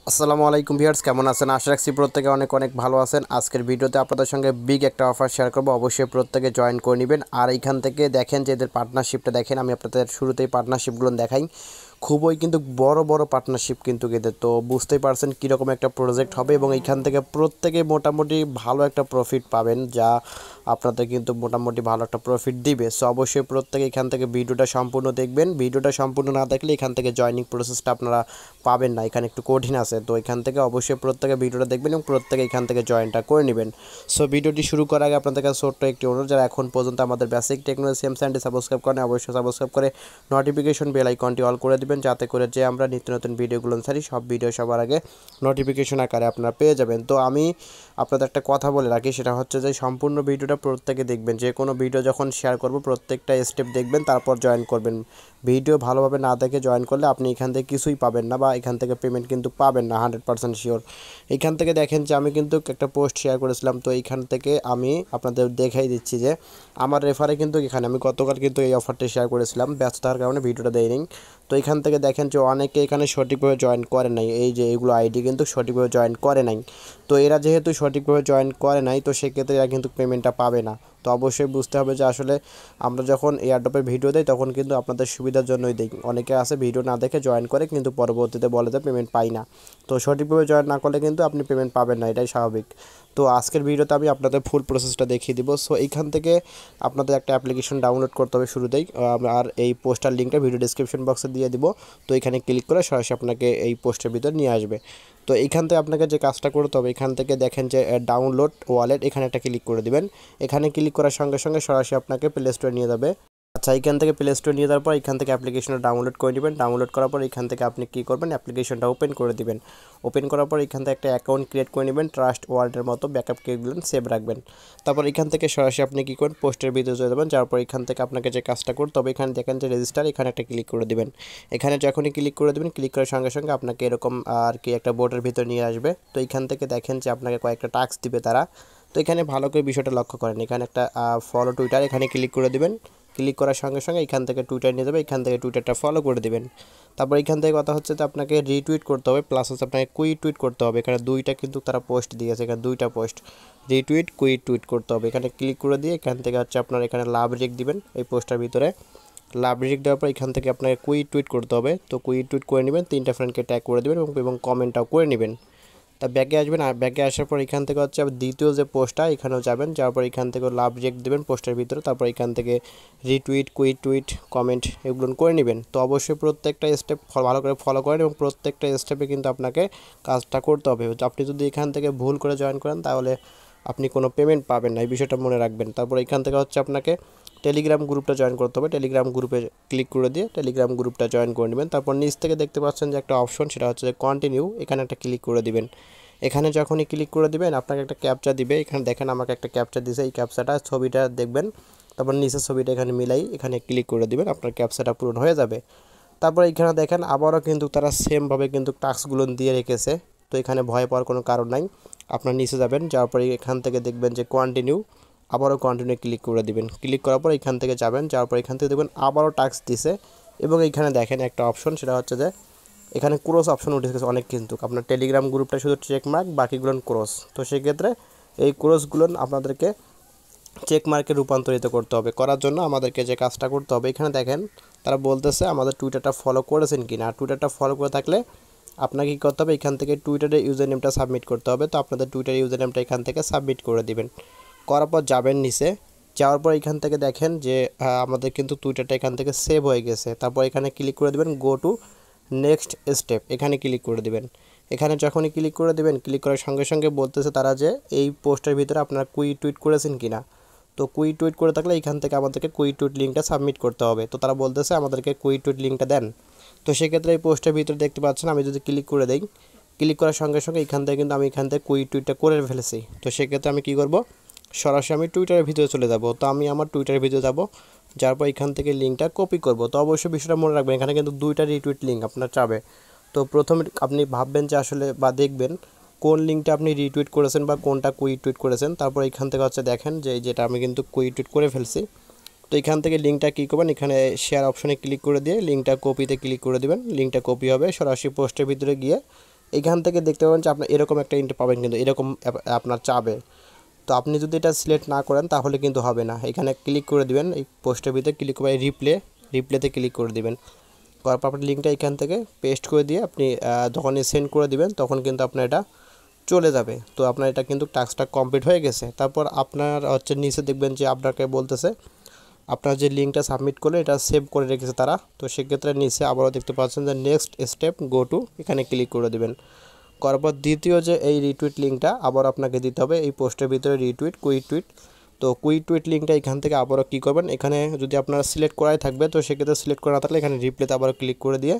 আসসালামু আলাইকুম ভিউয়ার্স, কেমন আছেন? আশা রাখছি প্রত্যেকে অনেক অনেক ভালো আছেন। আজকের ভিডিওতে আপনাদের সঙ্গে বিগ একটা অফার শেয়ার করব, অবশ্যই প্রত্যেকে জয়েন করে নেবেন। আর এইখান থেকে দেখেন যে এদের পার্টনারশিপটা দেখেন, আমি আপনাদের শুরুতেই পার্টনারশিপগুলো দেখাই। খুবই কিন্তু বড় বড় পার্টনারশিপ কিন্তু এদের, তো বুঝতেই পারছেন কীরকম একটা প্রজেক্ট হবে এবং এইখান থেকে প্রত্যেকে মোটামুটি ভালো একটা প্রফিট পাবেন, যা আপনাদের কিন্তু মোটামুটি ভালো একটা প্রফিট দিবে। সো অবশ্যই প্রত্যেকে এখান থেকে ভিডিওটা সম্পূর্ণ দেখবেন। ভিডিওটা সম্পূর্ণ না দেখলে এখান থেকে জয়নিং প্রসেসটা আপনারা পাবেন না, এখানে একটু কঠিন আছে। তো এখান থেকে অবশ্যই প্রত্যেকে ভিডিওটা দেখবেন এবং প্রত্যেকে এখান থেকে জয়েনটা করে নেবেন। সো ভিডিওটি শুরু করার আগে আপনাদের কাছে ছোট্ট একটি অনুরোধ, যারা এখন পর্যন্ত আমাদের বেসিক টেকনোলজি সিএম চ্যানেলটি সাবস্ক্রাইব করেন, অবশ্যই সাবস্ক্রাইব করে নোটিফিকেশন বেল আইকনটি অল করে দিবেন, যাতে করে যে আমরা নিত্য নতুন ভিডিওগুলো ছাড়ি সব ভিডিও সবার আগে নোটিফিকেশন আকারে আপনারা পেয়ে যাবেন। তো আমি আপনাদের একটা কথা বলে রাখি, সেটা হচ্ছে যে সম্পূর্ণ ভিডিওটা প্রত্যেকে দেখবেন। যে কোনো ভিডিও যখন শেয়ার করব প্রত্যেকটা স্টেপ দেখবেন, তারপর জয়েন করবেন। ভিডিও ভালোভাবে না দেখে জয়েন করলে আপনি এখান থেকে কিছুই পাবেন না, বা এখান থেকে পেমেন্ট কিন্তু পাবেন না 100% শিওর। এইখান থেকে দেখেন যে আমি কিন্তু একটা পোস্ট শেয়ার করেছিলাম, তো এইখান থেকে আমি আপনাদের দেখাই দিচ্ছি যে আমার রেফারে কিন্তু এখানে আমি গতকাল কিন্তু এই অফারটি শেয়ার করেছিলাম, ব্যস্ততার কারণে ভিডিওটা দেয়নি। তো এখান থেকে দেখেন যে অনেকে এখানে সঠিকভাবে জয়েন করে নাই, এই যে এগুলো আইডি কিন্তু সঠিকভাবে জয়েন করে নাই। তো এরা যেহেতু সঠিকভাবে জয়েন করে নাই, তো সেক্ষেত্রে এরা কিন্তু পেমেন্টটা পাবে না। তো অবশ্যই বুঝতে হবে যে আসলে আমরা যখন এয়ারড্রপে ভিডিও দেই তখন কিন্তু আপনাদের সুবিধার জন্যই দিই। অনেকে আছে ভিডিও না দেখে জয়েন করে কিন্তু পরবর্তীতে বলে যে পেমেন্ট পাই না। তো সঠিকভাবে জয়েন না করলে কিন্তু আপনি পেমেন্ট পাবেন না, এটাই স্বাভাবিক। তো আজকের ভিডিওতে আমি আপনাদের ফুল প্রসেসটা দেখিয়ে দিব। সো এইখান থেকে আপনাদের একটা অ্যাপ্লিকেশন ডাউনলোড করতে হবে শুরুতেই, আর এই পোস্টার লিঙ্কটা ভিডিও ডিসক্রিপশন বক্সে দিয়ে দিব। তো এখানে ক্লিক করে সরাসরি আপনাকে এই পোস্টের ভিতরে নিয়ে আসবে। তো এইখান থেকে আপনাকে যে কাজটা করতে হবে, এখান থেকে দেখেন যে ডাউনলোড ওয়ালেট, এখানে একটা ক্লিক করে দিবেন। এখানে ক্লিক করার সঙ্গে সঙ্গে সরাসরি আপনাকে প্লে স্টোরে নিয়ে যাবে। আচ্ছা, এখান থেকে প্লে স্টোরে নিয়ে যাওয়ার পর এখান থেকে অ্যাপ্লিকেশনটা ডাউনলোড করে নেবেন। ডাউনলোড করার পর এখান থেকে আপনি কী করবেন, অ্যাপ্লিকেশনটা ওপেন করে দিবেন। ওপেন করার পর এখান থেকে একটা অ্যাকাউন্ট ক্রিয়েট করে নেবেন, ট্রাস্ট ওয়ালেটের মতো ব্যাকআপ কেগুলো সেভ রাখবেন। তারপর এখান থেকে সরাসরি আপনি কী করবেন, পোস্টের ভিতরে চলে যাবেন। যাওয়ার পর এখান থেকে আপনাকে যে কাজটা করতে হবে, এখানে দেখেন যে রেজিস্টার, এখানে একটা ক্লিক করে দিবেন। এখানে যখনই ক্লিক করে দেবেন, ক্লিক করার সঙ্গে সঙ্গে আপনাকে এরকম আর কি একটা বোর্ডের ভিতরে নিয়ে আসবে। তো এখান থেকে দেখেন যে আপনাকে কয়েকটা টাস্ক দিবে তারা। তো এখানে ভালো করে বিষয়টা লক্ষ্য করেন, এখানে একটা ফলো টুইটার, এখানে ক্লিক করে দিবেন। ক্লিক করার সঙ্গে সঙ্গে এখান থেকে টুইটার নিয়ে যাবে, এখান থেকে টুইটারটা ফলো করে দেবেন। তারপর এখান থেকে কথা হচ্ছে যে আপনাকে রিটুইট করতে হবে, প্লাস হচ্ছে আপনাকে কুইট টুইট করতে হবে। এখানে দুইটা কিন্তু তারা পোস্ট দিয়েছে, এখানে দুইটা পোস্ট, রিটুইট কুইট টুইট করতে হবে। এখানে ক্লিক করে দিয়ে এখান থেকে হচ্ছে আপনার এখানে লাভ রেক দিবেন, এই পোস্টার ভিতরে লাভ রেক দেওয়ার পর এখান থেকে আপনাকে কুইট টুইট করতে হবে। তো কুইট টুইট করে নেবেন, 3টা ফ্রেন্ডকে ট্যাগ করে দেবেন এবং কমেন্টটাও করে নেবেন। তা ব্যাকে আসবেন, আর ব্যাকে আসার পর এখান থেকে হচ্ছে দ্বিতীয় যে পোস্টটা, এখানেও যাবেন। যাওয়ার পর এখান থেকে লাভ রেক দেবেন পোস্টের ভিতরে। তারপর এখান থেকে রিটুইট কুইট টুইট কমেন্ট এগুলো করে নেবেন। তো অবশ্যই প্রত্যেকটা স্টেপ ভালো করে ফলো করেন এবং প্রত্যেকটা স্টেপে কিন্তু আপনাকে কাজটা করতে হবে। আপনি যদি এখান থেকে ভুল করে জয়েন করেন তাহলে আপনি কোনো পেমেন্ট পাবেন না, এই বিষয়টা মনে রাখবেন। তারপর এখান থেকে হচ্ছে আপনাকে টেলিগ্রাম গ্রুপটা জয়েন করতে হবে। টেলিগ্রাম গ্রুপে ক্লিক করে দিয়ে টেলিগ্রাম গ্রুপটা জয়েন করে নেবেন। তারপর নিচ থেকে দেখতে পাচ্ছেন যে একটা অপশন, সেটা হচ্ছে যে কন্টিনিউ, এখানে একটা ক্লিক করে দিবেন। এখানে যখনই ক্লিক করে দিবেন আপনাকে একটা ক্যাপচা দিবে। এখানে দেখেন আমাকে একটা ক্যাপচা দিয়েছে, এই ক্যাপচাটা ছবিটা দেখবেন, তারপর নিচের ছবিটা এখানে মিলাই এখানে ক্লিক করে দিবেন, আপনার ক্যাপচাটা পূরণ হয়ে যাবে। তারপর এখানে দেখেন আবারও কিন্তু তারা সেমভাবে কিন্তু টাস্কগুলো দিয়ে রেখেছে। তো এখানে ভয় পাওয়ার কোনো কারণ নাই। আপনার নিচে যাবেন, যাওয়ার পরে এখান থেকে দেখবেন যে কন্টিনিউ, আবারও কন্টিনিউ ক্লিক করে দিবেন। ক্লিক করার পর এখান থেকে যাবেন, যাওয়ার পর এখান থেকে দেখবেন আবারও টাস্ক দিছে। এবং এইখানে দেখেন একটা অপশন, সেটা হচ্ছে যে এখানে ক্রস অপশন উঠে গেছে অনেক, কিন্তু আপনার টেলিগ্রাম গ্রুপটা শুধু চেক মার্ক, বাকিগুলো ক্রস। তো সেক্ষেত্রে এই ক্রসগুলো আপনাদেরকে চেক মার্কে রূপান্তরিত করতে হবে। করার জন্য আমাদেরকে যে কাজটা করতে হবে, এখানে দেখেন তারা বলতেছে আমাদের টুইটারটা ফলো করেছেন কি না। টুইটারটা ফলো করে থাকলে আপনাকে কী করতে হবে, এখান থেকে টুইটারের ইউজার নেমটা সাবমিট করতে হবে। তো আপনাদের টুইটার ইউজার নেমটা এখান থেকে সাবমিট করে দিবেন। করার পর যাবেন নিচে, যাওয়ার পর এখান থেকে দেখেন যে আমাদের কিন্তু টুইটারটা এখান থেকে সেভ হয়ে গেছে। তারপর এখানে ক্লিক করে দেবেন গো টু নেক্সট স্টেপ, এখানে ক্লিক করে দেবেন। এখানে যখনই ক্লিক করে দেবেন, ক্লিক করার সঙ্গে সঙ্গে বলতেছে তারা যে এই পোস্টের ভিতরে আপনারা কুইট টুইট করেছেন কি না। তো কুইট টুইট করে থাকলে এখান থেকে আমাদেরকে কুইট টুইট লিঙ্কটা সাবমিট করতে হবে। তো তারা বলতেছে আমাদেরকে কুইট টুইট লিঙ্কটা দেন। তো সেক্ষেত্রে এই পোস্টের ভিতরে দেখতে পাচ্ছেন আমি যদি ক্লিক করে দেই, ক্লিক করার সঙ্গে সঙ্গে এখান থেকে কিন্তু আমি এখান থেকে কুইট টুইটটা করে ফেলেছি। তো সেক্ষেত্রে আমি কী করব, সরাসরি আমি টুইটারের ভিতরে চলে যাব। তো আমি আমার টুইটারের ভিতরে যাব, যার পর এখান থেকে লিঙ্কটা কপি করব। তো অবশ্যই বিষয়টা মনে রাখবেন, এখানে কিন্তু দুইটা রিটুইট লিঙ্ক আপনার চাবে। তো প্রথমে আপনি ভাববেন যে আসলে বা দেখবেন কোন লিঙ্কটা আপনি রিটুইট করেছেন বা কোনটা কুইট টুইট করেছেন। তারপর এখান থেকে হচ্ছে দেখেন যে যেটা আমি কিন্তু কুইট টুইট করে ফেলছি। তো এখান থেকে লিঙ্কটা কী করবেন, এখানে শেয়ার অপশনে ক্লিক করে দিয়ে লিঙ্কটা কপিতে ক্লিক করে দেবেন। লিঙ্কটা কপি হবে, সরাসরি পোস্টের ভিতরে গিয়ে এখান থেকে দেখতে পাবেন যে আপনার এরকম একটা ইন্টার পাবেন, কিন্তু এরকম আপনার চাবে। তো আপনি যদি এটা সিলেক্ট না করেন তাহলে কিন্তু হবে না। এখানে ক্লিক করে দিবেন, এই পোস্টের ভিতরে ক্লিক করে রিপ্লেতে ক্লিক করে দিবেন। করার পর আপনি লিঙ্কটা এখান থেকে পেস্ট করে দিয়ে আপনি যখনই সেন্ড করে দিবেন তখন কিন্তু আপনার এটা চলে যাবে। তো আপনার এটা কিন্তু টাস্কটা কমপ্লিট হয়ে গেছে। তারপর আপনার হচ্ছে নিচে দেখবেন যে আপনাকে বলতেছে আপনার যে লিঙ্কটা সাবমিট করলে এটা সেভ করে রেখেছে তারা। তো সেক্ষেত্রে নিচে আবারও দেখতে পাচ্ছেন যে নেক্সট স্টেপ গো টু, এখানে ক্লিক করে দেবেন। করার পর দ্বিতীয় যে এই রিটুইট লিঙ্কটা আবার আপনাকে দিতে হবে এই পোস্টের ভিতরে রিটুইট কুইক টুইট। তো কুইক টুইট লিঙ্কটা এখান থেকে আবারও কী করবেন, এখানে যদি আপনার সিলেক্ট করাই থাকবে তো সেক্ষেত্রে সিলেক্ট করা না থাকলে এখানে রিপ্লেতে আবারও ক্লিক করে দিয়ে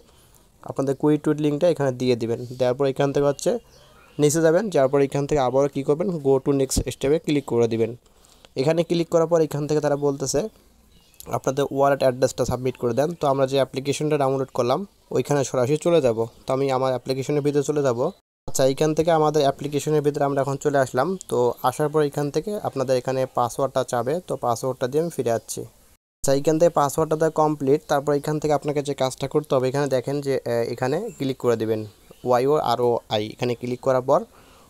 আপনাদের কুইক টুইট লিঙ্কটা এখানে দিয়ে দিবেন। দেওয়ার পর এখান থেকে হচ্ছে নিচে যাবেন, যাওয়ার পর এখান থেকে আবারও কী করবেন, গো টু নেক্সট স্টেপে ক্লিক করে দিবেন। এখানে ক্লিক করার পর এখান থেকে তারা বলতেছে আপনাদের ওয়ালেট অ্যাড্রেসটা সাবমিট করে দেন। তো আমরা যে অ্যাপ্লিকেশনটা ডাউনলোড করলাম ওইখানে সরাসরি চলে যাব। তো আমি আমার অ্যাপ্লিকেশনের ভিতরে চলে যাব। আচ্ছা, এইখান থেকে আমাদের অ্যাপ্লিকেশনের ভিতরে আমরা এখন চলে আসলাম। তো আসার পর এখান থেকে আপনাদের এখানে পাসওয়ার্ডটা চাবে, তো পাসওয়ার্ডটা দিয়ে আমি ফিরে আসছি। আচ্ছা, এইখান থেকে পাসওয়ার্ডটা দেওয়া কমপ্লিট। তারপর এখান থেকে আপনাকে যে কাজটা করতে হবে, এখানে দেখেন যে এখানে ক্লিক করে দেবেন YOROI, এখানে ক্লিক করার পর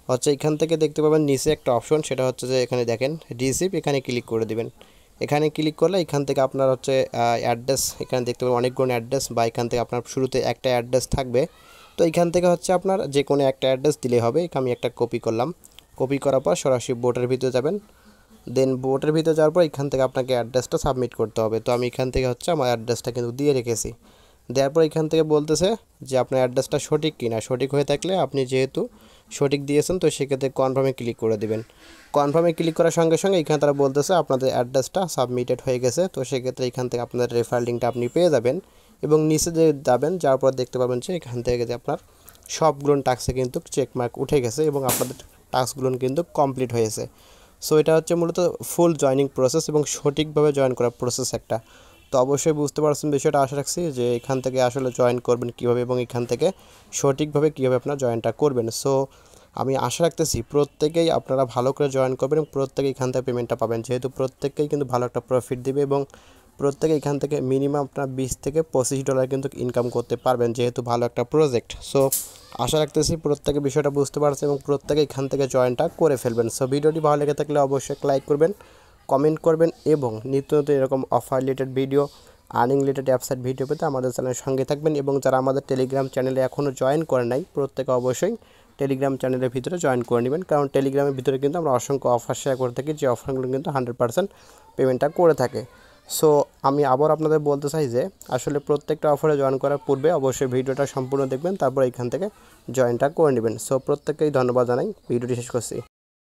হচ্ছে এখান থেকে দেখতে পাবেন নিচে একটা অপশন, সেটা হচ্ছে যে এখানে দেখেন রিসিভ, এখানে ক্লিক করে দেবেন। এখানে ক্লিক করলে এখান থেকে আপনার হচ্ছে অ্যাড্রেস, এখানে দেখতে পাবেন অনেকগুলো অ্যাড্রেস, বা এখান থেকে আপনার শুরুতে একটা অ্যাড্রেস থাকবে। তো এখান থেকে হচ্ছে আপনার যে কোনো একটা অ্যাড্রেস দিলেই হবে। আমি একটা কপি করলাম, কপি করার পর সরাসরি বোটের ভিতরে যাবেন। দেন বোটের ভিতরে যাওয়ার পর এখান থেকে আপনাকে অ্যাড্রেসটা সাবমিট করতে হবে। তো আমি এখান থেকে হচ্ছে আমার অ্যাড্রেসটা কিন্তু দিয়ে রেখেছি। দেওয়ার পর এখান থেকে বলতেছে যে আপনার অ্যাড্রেসটা সঠিক কিনা, সঠিক হয়ে থাকলে আপনি যেহেতু সঠিক দিয়েছেন তো সেক্ষেত্রে কনফার্মে ক্লিক করে দেবেন। কনফার্মে ক্লিক করার সঙ্গে সঙ্গে এখানে তারা বলতেছে আপনাদের অ্যাড্রেসটা সাবমিটেড হয়ে গেছে। তো সেক্ষেত্রে এখান থেকে আপনাদের রেফার লিঙ্কটা আপনি পেয়ে যাবেন, এবং নিচে যে যাবেন যাওয়ার পর দেখতে পাবেন যে এখান থেকে যে আপনার সবগুলো টাস্কে কিন্তু চেকমার্ক উঠে গেছে এবং আপনাদের টাস্কগুলো কিন্তু কমপ্লিট হয়েছে। সো এটা হচ্ছে মূলত ফুল জয়নিং প্রসেস এবং সঠিকভাবে জয়েন করার প্রসেস একটা। তো অবশ্যই বুঝতে পারছেন বিষয়টা, আশা রাখছি যে এখান থেকে আসলে জয়েন করবেন কীভাবে এবং এখান থেকে সঠিকভাবে কীভাবে আপনার জয়েনটা করবেন। সো আমি আশা রাখতেছি প্রত্যেকেই আপনারা ভালো করে জয়েন করবেন এবং প্রত্যেকেই এখান থেকে পেমেন্টটা পাবেন, যেহেতু প্রত্যেককেই কিন্তু ভালো একটা প্রফিট দেবে এবং প্রত্যেকে এখান থেকে মিনিমাম আপনার $20 থেকে $25 কিন্তু ইনকাম করতে পারবেন, যেহেতু ভালো একটা প্রজেক্ট। সো আশা রাখতেছি প্রত্যেকে বিষয়টা বুঝতে পারছে এবং প্রত্যেকে এখান থেকে জয়েনটা করে ফেলবেন। সো ভিডিওটি ভালো লেগে থাকলে অবশ্যই লাইক করবেন, কমেন্ট করবেন এবং নিত্য নতুন এরকম offer related video, earning related website video পেতে আমাদের চ্যানেলের সঙ্গে থাকবেন। এবং যারা আমাদের টেলিগ্রাম চ্যানেলে এখনও জয়েন করে নাই প্রত্যেকে অবশ্যই টেলিগ্রাম চ্যানেলের ভিতরে জয়েন করে নেবেন, কারণ টেলিগ্রামের ভিতরে কিন্তু আমরা অসংখ্য অফার শেয়ার করে থাকি, যে অফারগুলো কিন্তু 100% পেমেন্টটা করে থাকে। সো আমি আবার আপনাদের বলতে চাই যে আসলে প্রত্যেকটা অফারে জয়েন করার পূর্বে অবশ্যই ভিডিওটা সম্পূর্ণ দেখবেন, তারপর এখান থেকে জয়েনটা করে নেবেন। সো প্রত্যেককেই ধন্যবাদ জানাই, ভিডিওটি শেষ করছি।